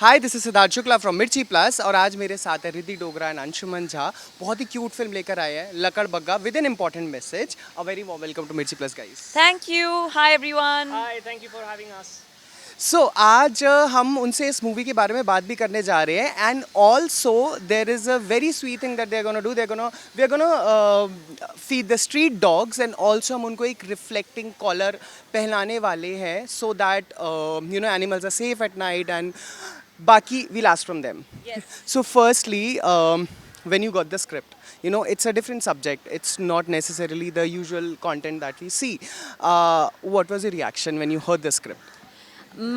Hi this is Siddharth Shukla from Mirchi plus और आज मेरे साथ है रिधि डोगरा एंड अंशुमन झा। बहुत ही क्यूट फिल्म लेकर आए हैं Lakadbaggha with an important message. A very warm welcome to Mirchi plus guys. Thank you. Hi, everyone. Hi, thank you for having us. सो आज हम उनसे इस मूवी के बारे में बात भी करने जा रहे हैं and also there is a very sweet thing that they are gonna do. We are gonna feed the street dogs and also हम उनको एक रिफ्लेक्टिंग कॉलर पहनाने वाले हैं so that animals are safe at night and बाकी we'll ask from them. Yes. So firstly, when you got the script, it's a different subject. It's not necessarily the usual content that we see. What was your reaction when you heard the script?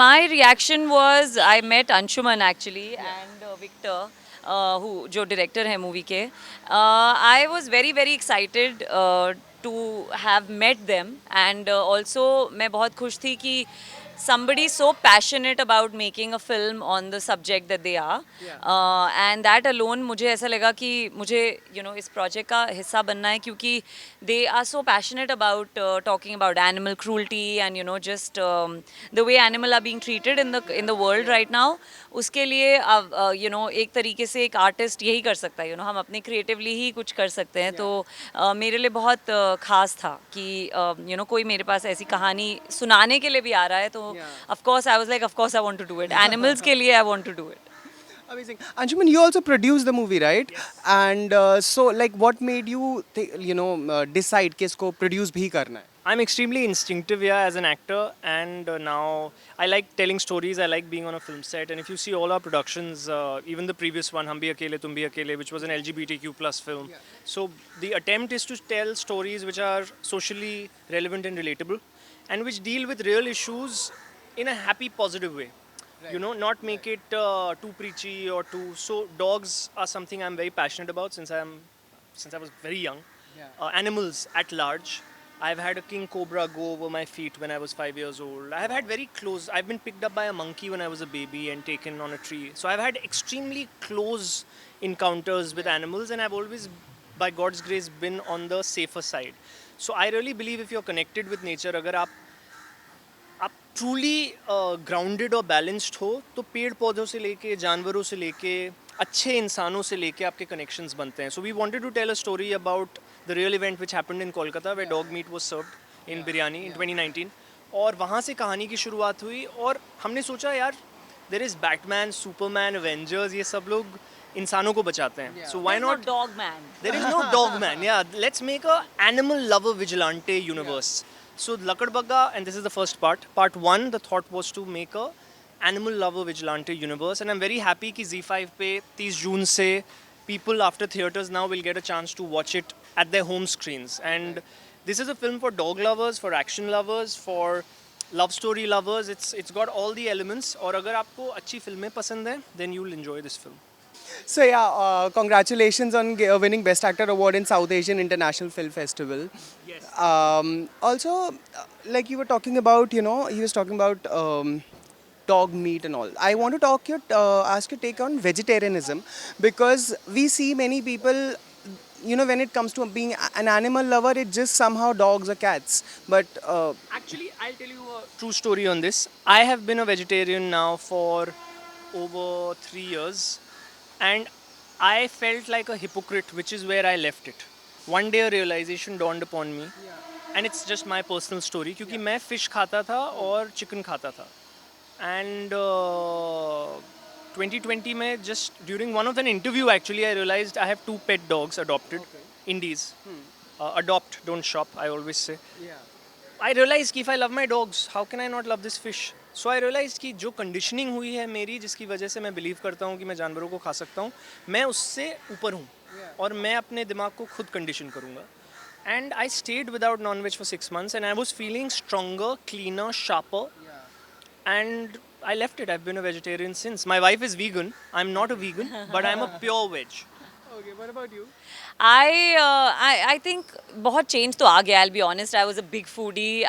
My reaction was I met Anshuman actually and Victor, who जो director है movie के. I was very very excited to have met them and also मैं बहुत खुश थी कि somebody so passionate about making a film on the subject that they are. And that alone मुझे ऐसा लगा कि मुझे इस project का हिस्सा बनना है क्योंकि they are so passionate about talking about animal cruelty and just the way animal are being treated in the world right now. उसके लिए एक तरीके से एक artist यही कर सकता है, हम अपने creatively ही कुछ कर सकते हैं. तो मेरे लिए बहुत खास था कि कोई मेरे पास ऐसी कहानी सुनाने के लिए भी आ रहा है. तो of course I was like, of course I want to do it. Animals के लिए I want to do it. Amazing. Anshuman, you also produced the movie, right? Yes. And so like what made you decide कि इसको produce भी करना है? I'm extremely instinctive, as an actor, and now I like telling stories. I like being on a film set, and if you see all our productions, even the previous one, Hum Bhi Akele Tum Bhi Akele, which was an LGBTQ plus film. Yeah. So the attempt is to tell stories which are socially relevant and relatable, and which deal with real issues in a happy, positive way. Right. Not make it too preachy or too. So dogs are something I'm very passionate about since I was very young. Yeah. Animals at large. I've had a king cobra go over my feet when I was 5 years old. I've had very close. I've been picked up by a monkey when I was a baby and taken on a tree. So I've had extremely close encounters with animals, and I've always, by God's grace, been on the safer side. So I really believe if you're connected with nature, अगर आप truly grounded और balanced हो, तो पेड़ पौधों से लेके जानवरों से लेके अच्छे इंसानों से लेके आपके connections बनते हैं. So we wanted to tell a story about the real event which happened in Kolkata where dog meat was served in biryani in 2019. और वहाँ से कहानी की शुरुआत हुई और हमने सोचा यार there is Batman, Superman, Avengers, ये सब लोग इंसानों को बचाते हैं. So why There's not? no dog man. There is no dog man. Yeah, let's make a animal lover vigilante universe. So Lakadbaggha, and this is the first part. Part 1, the thought was to make a animal lover vigilante universe, and I'm very happy कि Z5 पे 30 जून से people after theaters now will get a chance to watch it at their home screens. And this is a film for dog lovers, for action lovers, for love story lovers. It's got all the elements. और अगर आपको अच्छी फिल्में पसंद हैं, then you'll enjoy this film. So yeah, congratulations on winning Best Actor Award in South Asian International Film Festival. Yes. Also, like you were talking about, he was talking about dog meat and all. I want to ask your take on vegetarianism because we see many people, when it comes to being an animal lover, it's just somehow dogs or cats. But Actually, I'll tell you a true story on this. I have been a vegetarian now for over 3 years. And I felt like a hypocrite, which is where I left it. One day a realization dawned upon me, and it's just my personal story. क्योंकि मैं fish खाता था और chicken खाता था. And 2020 में just during one of an interview actually I realized I have 2 pet dogs adopted. Indies. Adopt, don't shop. I always say. I realized कि if I love my dogs, how can I not love this fish? So I realized कि जो conditioning हुई है मेरी जिसकी वजह से मैं believe करता हूँ कि मैं जानवरों को खा सकता हूँ, मैं उससे ऊपर हूँ और मैं अपने दिमाग को खुद condition करूँगा. And I stayed without non-veg for 6 months and I was feeling stronger, cleaner, sharper. And I left it. I've been a vegetarian since. My wife is vegan. I'm not a vegan, but I'm a pure veg. okay, what about you? I think बहुत change तो आ गया. I'll be honest. I was a big foodie.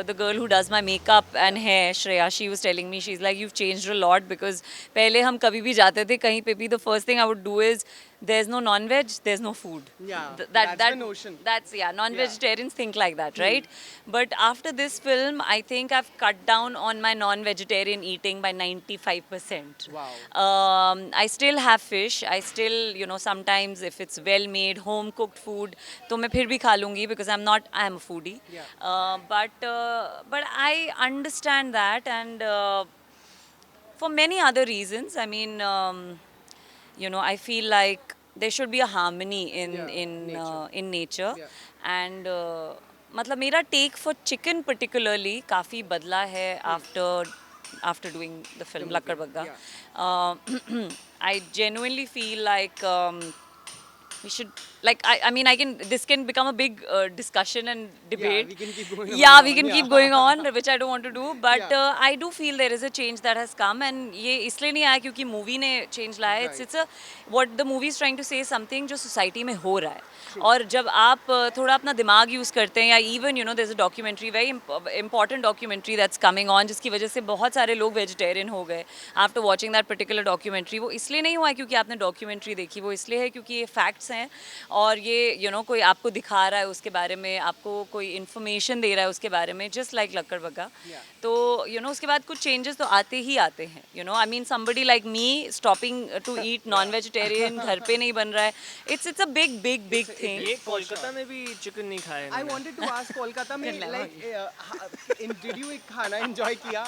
The girl who does my makeup and hair, Shreya, she was telling me, she's like, you've changed a lot because पहले हम कभी भी जाते थे कहीं पे भी, the first thing I would do is there's no non-veg, there's no food. Yeah, that's the notion. That's, yeah, non-vegetarians think like that, right? But after this film, I think I've cut down on my non-vegetarian eating by 95%. Wow. I still have fish. I still, sometimes if it's well-made, home-cooked food, तो मैं फिर भी खा लूँगी because I'm a foodie. Yeah. But I understand that, and for many other reasons. I mean, I feel like there should be a harmony in Yeah, nature. in nature, Yeah. and मतलब मेरा take for chicken particularly काफ़ी बदला है after doing the film Lakadbaggha. I genuinely feel like we should, like, I mean, this can become a big discussion and debate. we can keep going Yeah, on, we can yeah. keep going on, which I don't want to do. But Yeah. I do feel there is a change that has come, and ये इसलिए नहीं आया क्योंकि movie ने change लाया है. It's a what the movie is trying to say is something जो society में हो रहा है. और जब आप थोड़ा अपना दिमाग यूज़ करते हैं, या even there's a documentary, very important documentary that's coming on, जिसकी वजह से बहुत सारे लोग vegetarian हो गए after watching that particular documentary. वो इसलिए नहीं हुआ है क्योंकि आपने documentary देखी, वो इसलिए है क्योंकि ये facts हैं, और ये कोई आपको दिखा रहा है उसके बारे में, आपको कोई information दे रहा है उसके बारे में, just like लक्कड़बग्गा. तो उसके बाद कुछ changes तो आते ही आते हैं. I mean, somebody like me stopping to eat non-vegetarian, घर पे नहीं बन रहा है. It's a big thing. ये कोलकाता में भी चिकन नहीं खाया I wanted to ask Kolkata में like did you खाना enjoy किया?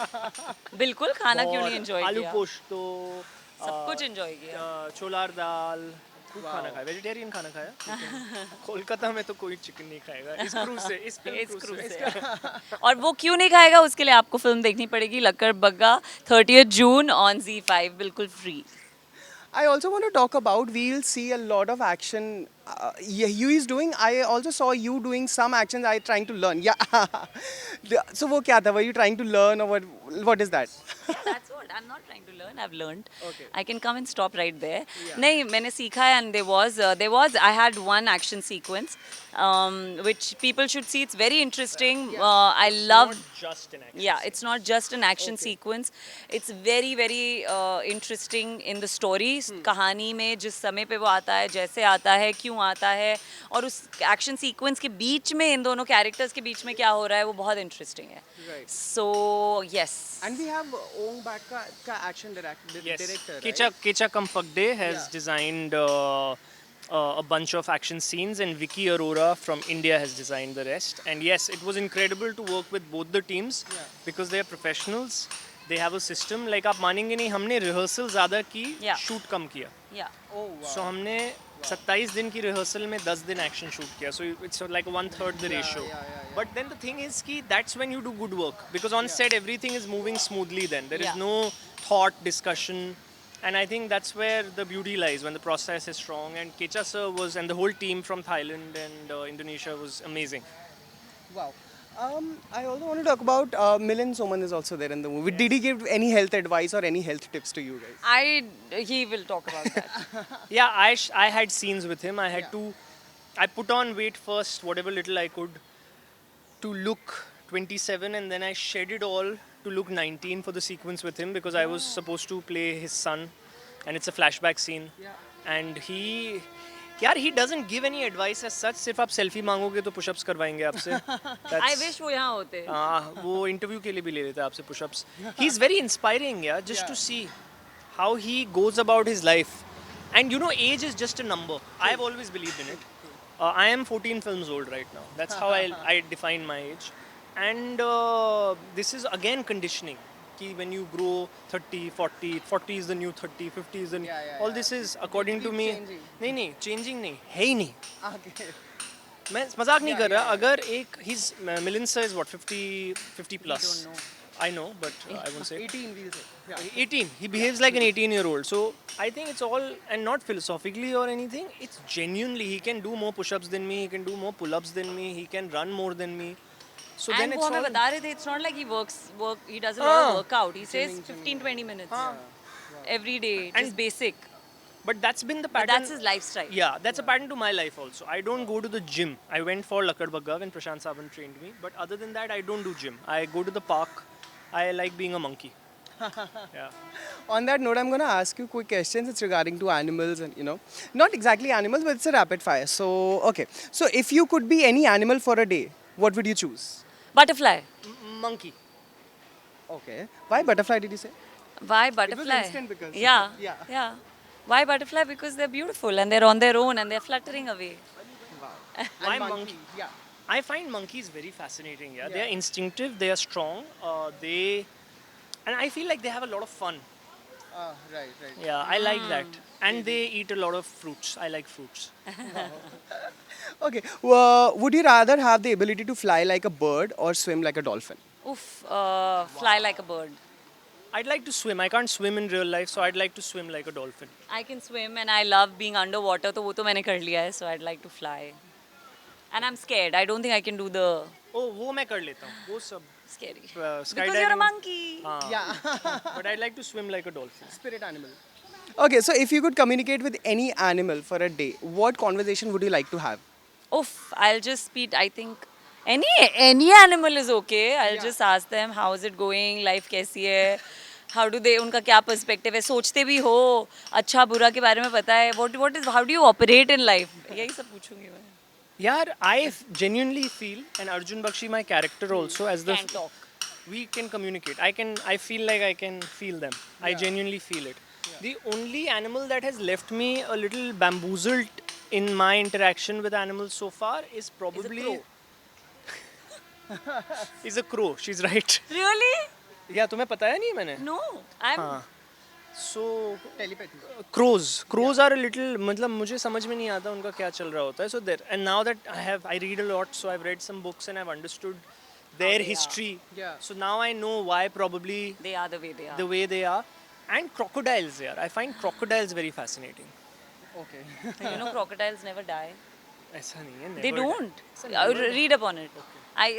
बिल्कुल, खाना क्यों नहीं enjoy आलू किया? पोस्त तो सब कुछ enjoy किया. छोलार दाल खूब खाना खाया, वेजिटेरियन खाना खाया. कोलकाता में तो कोई चिकन नहीं खाएगा इस क्रूज से, इस क्रूज से. और वो क्यों नहीं खाएगा, उसके लिए आपको फिल्म देखनी पड़ेगी लक्कड़बग्गा 30th June on Z5, बिल्कुल free. I also want to talk about, we'll see a lot of action. You is doing, I also saw you doing some actions, I trying to learn. Yeah. So वो क्या था? Were you trying to learn, or what is that? That's what, I'm not trying to learn, I've learned. Okay. I can come and stop right there. नहीं, मैंने सीखा है, and there was I had one action sequence which people should see. It's very interesting. I love. Not just an action. Yeah, it's not just an action sequence. It's very interesting in the story. कहानी में जिस समय पे वो आता है, जैसे आता है, क्यों आता है, और उस एक्शन सीक्वेंस के बीच में इन दोनों कैरेक्टर्स के बीच में क्या हो रहा है, वो बहुत इंटरेस्टिंग है. Right. So yes. And we have Ong Bak ka action director. Right? Kecha Kamfakde has designed a bunch of action scenes, and Vicky Arora from India has designed the rest. And yes, it was incredible to work with both the teams because they are professionals. They have a system. Like आप मानेंगे नहीं, हमने rehearsal ज़्यादा की, shoot कम किया. Yeah. Oh wow. So हमने 27 दिन की rehearsal में 10 दिन action shoot किया. So it's like 1/3 the ratio. But then the thing is कि that's when you do good work, because on set everything is moving smoothly. Then there is no thought, discussion, and I think that's where the beauty lies, when the process is strong. And Kecha sir and the whole team from Thailand and Indonesia was amazing. Wow. I also want to talk about Milind Soman is also there in the movie. Did he give any health advice or any health tips to you guys? He will talk about that. Yeah, I had scenes with him. I put on weight first, whatever little I could, to look 27, and then I shed it all to look 19 for the sequence with him, because I was supposed to play his son, and it's a flashback scene. And he doesn't give any advice as such. सिर्फ आप selfie मांगोगे तो push-ups करवाएंगे आपसे. I wish वो यहाँ होते. वो interview के लिए भी ले लेते हैं आपसे push-ups. He's very inspiring, just to see how he goes about his life. And age is just a number. I've always believed in it. I am 14 films old right now. That's how I define my age. And this is again conditioning. Ki when you grow 30, 40 is the new 30, 50 is the new. All this is, according to me, नहीं changing नहीं है ही नहीं. Okay. मैं मजाक नहीं कर रहा. अगर Milind sir is what, 50 plus. I don't know. I know, but I won't say. 18 we'll say. Yeah. 18. He behaves like an 18-year-old. So I think it's all, and not philosophically or anything, it's genuinely, he can do more push-ups than me, he can do more pull-ups than me, he can run more than me. So And then it's वो हमें all... बता रहे थे, it's not like he does a lot of workout. He says 15-20 minutes every day, just basic. But that's been the But pattern. that's his lifestyle. Yeah, that's a pattern to my life also. I don't go to the gym. I went for Lakadbaggha when Prashant Saban trained me. But other than that, I don't do gym. I go to the park. I like being a monkey. Yeah. On that note, I'm going to ask you quick questions. It's regarding to animals and, not exactly animals, but it's a rapid fire. So, okay. So, if you could be any animal for a day, what would you choose? Butterfly. Monkey. Okay. Why butterfly did you say? Why It was butterfly? instant because. Yeah, Yeah. yeah. Why butterfly? Because they're beautiful and they're on their own and they're fluttering away. Why And monkey? Yeah. I find monkeys very fascinating. Yeah, they are instinctive. They are strong. And I feel like they have a lot of fun. Right, right. Yeah, I like that. And they eat a lot of fruits. I like fruits. Okay. Well, would you rather have the ability to fly like a bird or swim like a dolphin? Oof, fly like a bird. I'd like to swim. I can't swim in real life, so I'd like to swim like a dolphin. I can swim and I love being underwater, तो वो तो मैंने कर लिया है, so I'd like to fly. And I'm scared. I don't think I can do the Oh, वो मैं कर लेता हूँ. वो सब scary. skydiving. Because you're a monkey. हाँ. Yeah. But I'd like to swim like a dolphin. Spirit animal. Okay, so if you could communicate with any animal for a day, what conversation would you like to have? Oof, I'll just speak. I think any animal is okay. I'll just ask them how is it going, life कैसी है, how do they, उनका क्या perspective है, सोचते भी हो अच्छा बुरा के बारे में पता है, what is, how do you operate in life, यही सब पूछूंगी मैं. Yeah, I genuinely feel, and Arjun Bakshi, my character also, as the Can talk. we can communicate. I feel like I can feel them. I genuinely feel it. The only animal that has left me a little bamboozled in my interaction with animals so far is probably is a crow. She's right. Really? Yeah, तुम्हें पता है नहीं मैंने? No, I'm. हाँ. So Telepathy. crows are a little, मतलब मुझे समझ में नहीं आता उनका क्या चल रहा होता है. So there, and now that I read a lot, so I've read some books and I've understood their history. Yeah. So now I know why probably They are the way they are. the way they are. And crocodiles, yeah. I find crocodiles very fascinating. Okay. You know, crocodiles never die. ऐसा नहीं है. They never don't. die. Read upon it.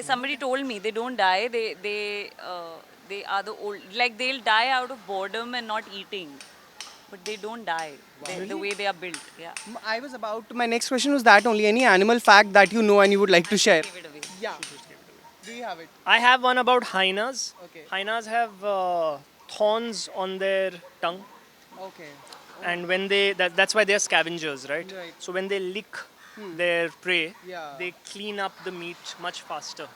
Somebody told me they don't die. They are the old, like they'll die out of boredom and not eating, but they don't die. The way they are built. Yeah. I was about, my next question was that only. Any animal fact that you know and you would like to share? Give it away. Yeah. Do you have it? I have one about hyenas. Okay. Hyenas have thorns on their tongue. Okay. And when that's why they're scavengers, right? Right. So when they lick their prey, Yeah. they clean up the meat much faster.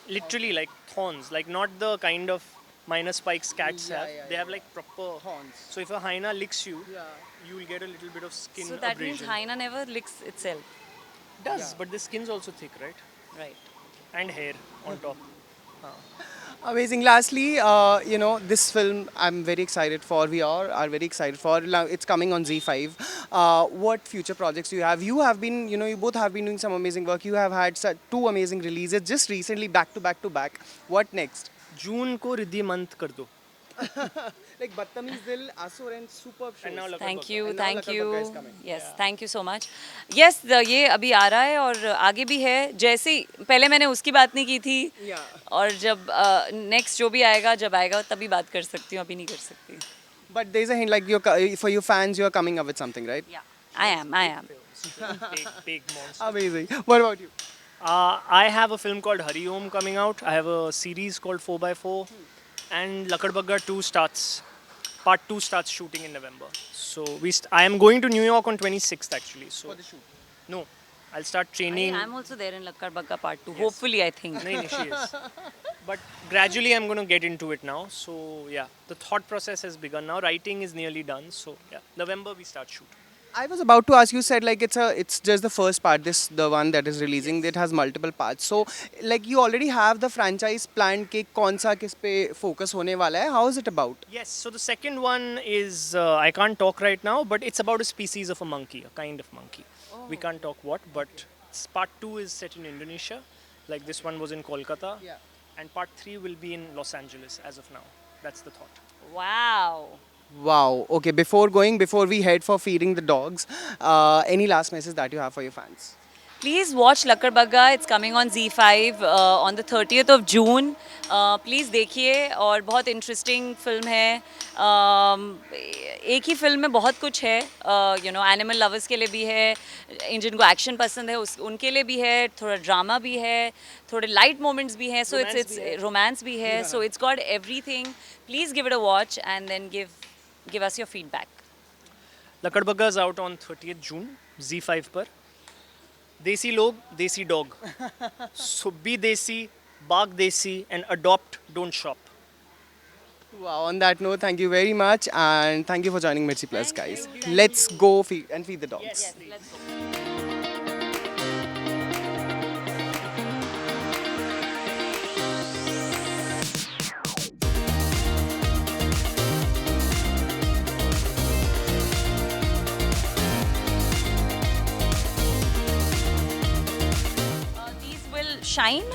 Literally like thorns, like not the kind of minor spikes cats have. They have like proper Horns. So if a hyena licks you, Yeah. you will get a little bit of skin So that means abrasion. hyena never licks itself. Does, but the skin's also thick, right? Right. And hair on top. Amazing. Lastly, this film I'm very excited for. We all are very excited for. It's coming on Z5. What future projects do you have? You have been, you both have been doing some amazing work. You have had two amazing releases just recently, back to back to back. What next? June ko Ridhi month kar do. Like Battamiz Dil, Asur and superb shows. And now Thank you, And now thank Lakadbaggha is you. coming. Yes, thank you so much. Yes, ये अभी आ रहा है और आगे भी है. जैसे ही पहले मैंने उसकी बात नहीं की थी. Yeah. और जब नेक्स्ट जो भी आएगा जब आएगा तभी बात कर सकती हूँ, अभी नहीं कर सकती. But there's a hint like for your fans, you're coming up with something, right? Yeah, I am. Big monster. Amazing. What about you? I have a film called Hari Om coming out. I have a series called 4x4. And Lakadbaggha 2 starts. Part 2 starts shooting in November. So I am going to New York on 26th actually. So For the shoot. no, I'll start training. I'm also there in Lakadbaggha Part 2. Hopefully, I think. No, she is. But gradually I'm going to get into it now. So yeah, the thought process has begun now. Writing is nearly done. So yeah, November we start shoot. I was about to ask you, said like it's just the first part, the one that is releasing, it has multiple parts. So like you already have the franchise planned कि कौन सा किस पे focus होने वाला है. How is it about? Yes, so the second one is, I can't talk right now, but it's about a species of a monkey, a kind of monkey. We can't talk what, but part 2 is set in Indonesia, like this one was in Kolkata. Yeah. And part 3 will be in Los Angeles as of now. That's the thought. Wow. Wow. Okay, before we head for feeding the dogs, any last message that you have for your fans? Please watch Lakadbaggha. It's coming on Z5 on the 30th of June. Please देखिए और बहुत interesting film है. एक ही film में बहुत कुछ है. Animal lovers के लिए भी है, जिनको एक्शन पसंद है उनके लिए भी है, थोड़ा ड्रामा भी है, थोड़े लाइट मोमेंट्स भी हैं, सो इट्स रोमांस भी है, so it's got everything. Please give it a watch and then give us your feedback. Lakadbaggha is out on 30th June, Z5 पर. Desi log, desi dog. So be desi, bark desi, and adopt, don't shop. Wow, on that note, thank you very much and thank you for joining Mirchi Plus, guys. Let's go feed the dogs. Let's go. These will shine.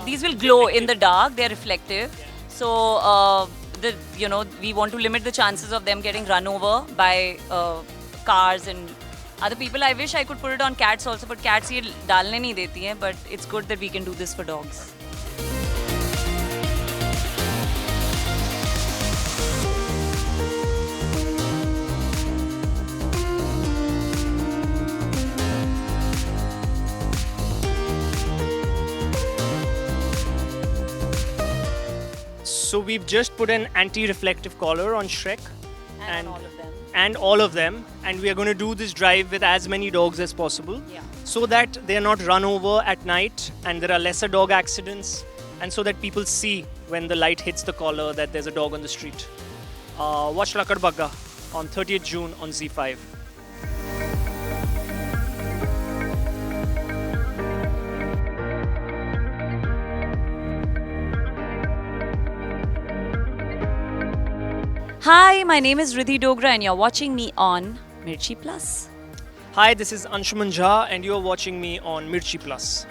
These will glow in the dark. They're reflective. So we want to limit the chances of them getting run over by cars and other people. I wish I could put it on cats also, but cats ये डालने नहीं देती हैं. But it's good that we can do this for dogs. So we've just put an anti-reflective collar on Shrek And all of them. and all of them, and we are going to do this drive with as many dogs as possible, Yeah. so that they are not run over at night and there are lesser dog accidents, and so that people see when the light hits the collar that there's a dog on the street. Watch Lakadbaggha on 30th June on Z5. Hi, my name is Ridhi Dogra and you're watching me on Mirchi Plus. Hi, this is Anshuman and you're watching me on Mirchi Plus.